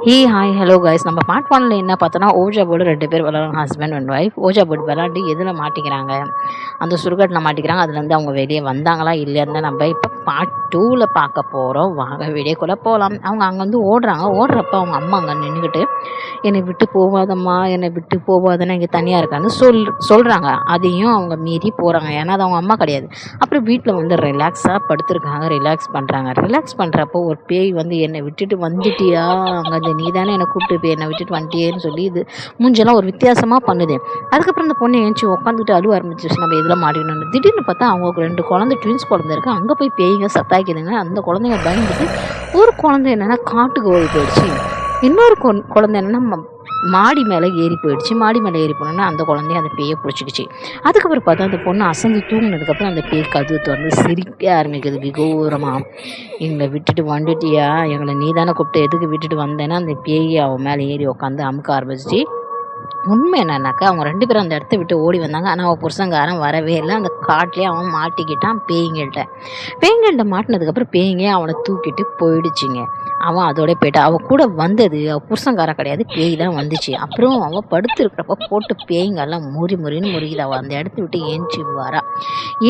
Hi hello guys. நம்ம part ஒன்ல என்ன பார்த்தோன்னா, ஓஜா போர்டு 2 பேர் விளாட்றாங்க, husband and wife. Ouija board விளாண்டு எதில் மாட்டிக்கிறாங்க, அந்த சுடுகாட்டில் மாட்டிக்கிறாங்க. அதுலேருந்து அவங்க வெளியே வந்தாங்களா இல்லையான்னு தான் நம்ம இப்போ பார்ட் 2ல் பார்க்க போகிறோம். வாங்க வீடியோக்குள்ளே போகலாம். அவங்க அங்கேருந்து ஓடுறாங்க. ஓடுறப்ப அவங்க அம்மா அங்கே நின்றுக்கிட்டு, என்னை விட்டு போகாதம்மா, என்னை விட்டு போகாதன்னு இங்கே தனியாக இருக்கான்னு சொல்கிறாங்க. அதையும் அவங்க மீறி போகிறாங்க. ஏன்னா அது அவங்க அம்மா கிடையாது. அப்புறம் வீட்டில் வந்து ரிலாக்ஸாக படுத்துருக்காங்க, ரிலாக்ஸ் பண்ணுறாங்க. ரிலாக்ஸ் பண்ணுறப்போ ஒரு பேய் வந்து, என்னை விட்டுட்டு வந்துட்டியா, அங்கே நீ தானே என்னை கூப்பிட்டு போய் என்னை விட்டுட்டு வந்துட்டியேன்னு சொல்லி இது மூஞ்செல்லாம் ஒரு வித்தியாசமாக பண்ணுது. அதுக்கப்புறம் இந்த பொண்ணு ஏஞ்சி உட்காந்துட்டு அழுவ ஆரம்பிச்சிருச்சு, நம்ம இதெல்லாம் மாட்டிக்கணும். திடீர்னு பார்த்தா அவங்க 2 குழந்தை, ட்வின்ஸ் குழந்தை இருக்குது. அங்கே போய் பேய்ங்க சத்தாக்கிதுங்க. அந்த குழந்தைங்க பயந்துட்டு, ஒரு குழந்தை என்னென்னா காட்டுக்கு ஓடி போயிடுச்சு. இன்னொரு குழந்தை என்னென்னா மாடி மேலே ஏறி போயிடுச்சு. மாடி மேலே ஏறி போனோன்னா அந்த குழந்தைய அந்த பேயை பிடிச்சிக்கிச்சு. அதுக்கப்புறம் பார்த்தா அந்த பொண்ணு அசந்து தூங்கினதுக்கப்புறம் அந்த பேய் கதவு திறந்து சிரிக்க ஆரம்பிக்குது விகோரமாக. எங்களை விட்டுட்டு வந்துட்டியா, எங்களை நீ தானே கூப்பிட்டு, எதுக்கு விட்டுட்டு வந்தேன்னா அந்த பேய் அவன் மேலே ஏறி உட்காந்து அமுக்க ஆரம்பிச்சிச்சு. உண்மை என்னன்னாக்கா, அவங்க 2 பேரும் அந்த இடத்த விட்டு ஓடி வந்தாங்க. ஆனால் அவன் புருஷன்காரன் வரவே இல்லை. அந்த காட்டிலே அவன் மாட்டிக்கிட்டான் பேய்ங்கள்கிட்ட மாட்டினதுக்கப்புறம் பேய்ங்க அவனை தூக்கிட்டு போயிடுச்சுங்க. அவன் அதோட போய்ட்டான். அவள் கூட வந்தது அவள் புருஷன்காரன் கிடையாது, பேய் தான் வந்துச்சு. அப்புறம் அவள் படுத்துருக்கிறப்ப போட்டு பேய்ங்கெல்லாம் முறின்னு முறிக்குது. அவள் அந்த இடத்த விட்டு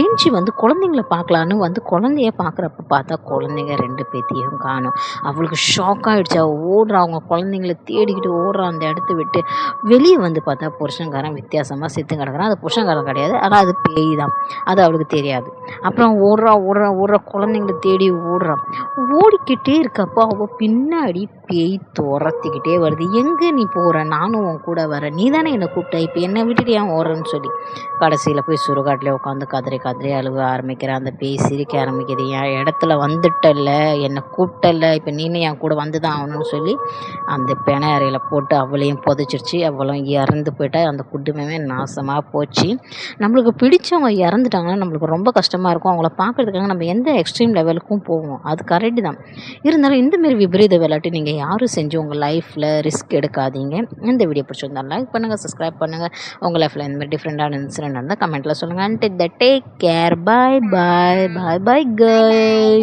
ஏஞ்சி வந்து குழந்தைங்கள பார்க்கலான்னு வந்து குழந்தைய பார்க்குறப்ப பார்த்தா குழந்தைங்க 2 பேத்தையும் காணும். அவளுக்கு ஷாக் ஆகிடுச்சு. அவள் ஓடுறா, அவங்க குழந்தைங்கள தேடிக்கிட்டு ஓடுறான் அந்த இடத்த விட்டு. வெளியே வந்து பார்த்தா புருஷன்காரன் வித்தியாசமாக செத்து கிடக்குறான். அது புருஷன்காரன் கிடையாது, ஆனால் அது பேய் தான். அது அவளுக்கு தெரியாது. அப்புறம் ஓடுறா குழந்தைங்கள தேடி ஓடிக்கிட்டே இருக்கப்போ அவள் பின்னாடி பேய் துரத்திக்கிட்டே வருது. எங்கே நீ போகிற, நானும் உன் கூட வரேன், நீ தானே என்னை கூப்பிட்ட, இப்போ என்னை விட்டுட்டு ஏன் ஓடுறேன்னு சொல்லி கடைசியில் போய் சுடுகாட்டில் உட்காந்து கதறி அழுவ ஆரம்பிக்கிறேன். அந்த பேய் சிரிக்க ஆரம்பிக்குது. என் இடத்துல வந்துட்டல்ல, என்னை கூப்பிட்டல்ல, இப்போ நீனே என் கூட வந்து தான் ஆகணும்னு சொல்லி அந்த பிணை அறையில் போட்டு அவளையும் புதைச்சிருச்சு. அவளும் இறந்து போயிட்டா. அந்த குடும்பமே நாசமாக போச்சு. நம்மளுக்கு பிடிச்சவங்க இறந்துட்டாங்கன்னா நம்மளுக்கு ரொம்ப கஷ்டமாக இருக்கும். அவங்கள பார்க்குறதுக்காக நம்ம எந்த எக்ஸ்ட்ரீம் லெவலுக்கும் போவோம், அது கரெக்டு தான். இருந்தாலும் இந்தமாரி விபரீத விளையாட்டு நீங்கள் யாரும் செஞ்சு உங்கள் லைஃப்பில் ரிஸ்க் எடுக்காதீங்க. இந்த வீடியோ பிடிச்சிருந்தா லைக் பண்ணுங்கள், சப்ஸ்கிரைப் பண்ணுங்கள். உங்கள் லைஃப்பில் இந்த மாதிரி டிஃப்ரெண்ட்டான இன்சிடென்ட் இருந்தால் கமெண்ட்டில் சொல்லுங்கள். And take care. Bye bye bye bye guy.